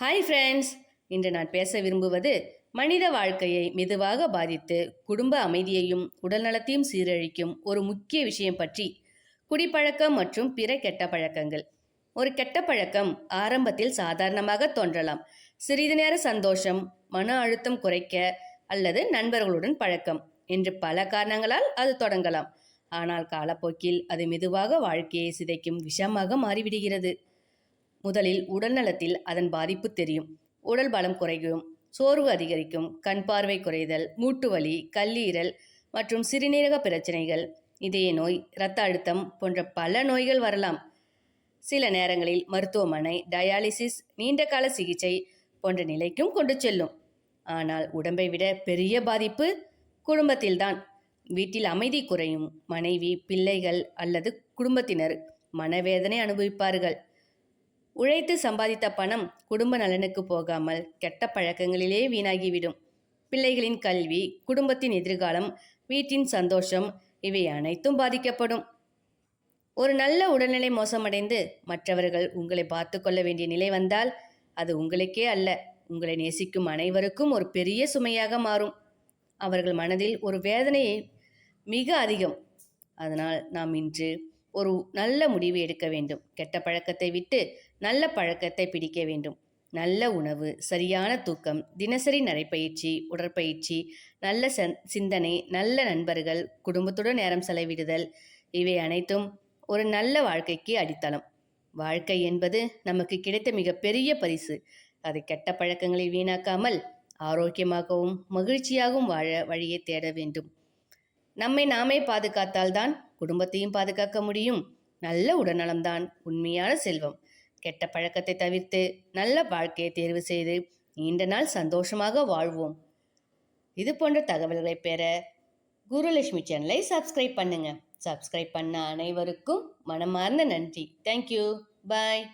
Hi friends, இன்று நான் பேச விரும்புவது மனித வாழ்க்கையை மெதுவாக பாதித்து குடும்ப அமைதியையும் உடல்நலத்தையும் சீரழிக்கும் ஒரு முக்கிய விஷயம் பற்றி. குடிப்பழக்கம் மற்றும் பிற கெட்ட பழக்கங்கள். ஒரு கெட்ட பழக்கம் ஆரம்பத்தில் சாதாரணமாக தோன்றலாம். சிறிது நேர சந்தோஷம், மன அழுத்தம் குறைக்க அல்லது நண்பர்களுடன் பழக்கம் என்று பல காரணங்களால் அது தொடங்கலாம். ஆனால் காலப்போக்கில் அது மெதுவாக வாழ்க்கையை சிதைக்கும் விஷமாக மாறிவிடுகிறது. முதலில் உடல் நலத்தில் அதன் பாதிப்பு தெரியும். உடல் பலம் குறையும், சோர்வு அதிகரிக்கும், கண் பார்வை குறைதல், மூட்டு வலி, கல்லீரல் மற்றும் சிறுநீரக பிரச்சனைகள், இதய நோய், இரத்த அழுத்தம் போன்ற பல நோய்கள் வரலாம். சில நேரங்களில் மருத்துவமனை, டயாலிசிஸ், நீண்டகால சிகிச்சை போன்ற நிலைக்கும் கொண்டு செல்லும். ஆனால் உடம்பை விட பெரிய பாதிப்பு குடும்பத்தில்தான். வீட்டில் அமைதி குறையும். மனைவி, பிள்ளைகள் அல்லது குடும்பத்தினர் மனவேதனை அனுபவிப்பார்கள். உழைத்து சம்பாதித்த பணம் குடும்ப நலனுக்கு போகாமல் கெட்ட பழக்கங்களிலே வீணாகிவிடும். பிள்ளைகளின் கல்வி, குடும்பத்தின் எதிர்காலம், வீட்டின் சந்தோஷம் இவை அனைத்தும் பாதிக்கப்படும். ஒரு நல்ல உடல்நிலை மோசமடைந்து மற்றவர்கள் உங்களை பார்த்து கொள்ள வேண்டிய நிலை வந்தால் அது உங்களுக்கே அல்ல, உங்களை நேசிக்கும் அனைவருக்கும் ஒரு பெரிய சுமையாக மாறும். அவர்கள் மனதில் ஒரு வேதனையை மிக அதிகம். அதனால் நாம் இன்று ஒரு நல்ல முடிவு எடுக்க வேண்டும். கெட்ட பழக்கத்தை விட்டு நல்ல பழக்கத்தை பிடிக்க வேண்டும். நல்ல உணவு, சரியான தூக்கம், தினசரி நடைப்பயிற்சி, உடற்பயிற்சி, நல்ல சிந்தனை, நல்ல நண்பர்கள், குடும்பத்துடன் நேரம் செலவிடுதல் இவை அனைத்தும் ஒரு நல்ல வாழ்க்கைக்கு அடித்தளம். வாழ்க்கை என்பது நமக்கு கிடைத்த மிகப்பெரிய பரிசு. அதை கெட்ட பழக்கங்களை வீணாக்காமல் ஆரோக்கியமாகவும் மகிழ்ச்சியாகவும் வாழ வழியை தேட வேண்டும். நம்மை நாமே பாதுகாத்தால்தான் குடும்பத்தையும் பாதுகாக்க முடியும். நல்ல உடல்நலம்தான் உண்மையான செல்வம். கெட்ட பழக்கத்தை தவிர்த்து நல்ல வாழ்க்கையை தேர்வு செய்து நீண்ட நாள் சந்தோஷமாக வாழ்வோம். இது போன்ற தகவல்களை பெற குருலட்சுமி சேனலை சப்ஸ்கிரைப் பண்ணுங்க. சப்ஸ்கிரைப் பண்ண அனைவருக்கும் மனமார்ந்த நன்றி. தேங்க்யூ. பாய்.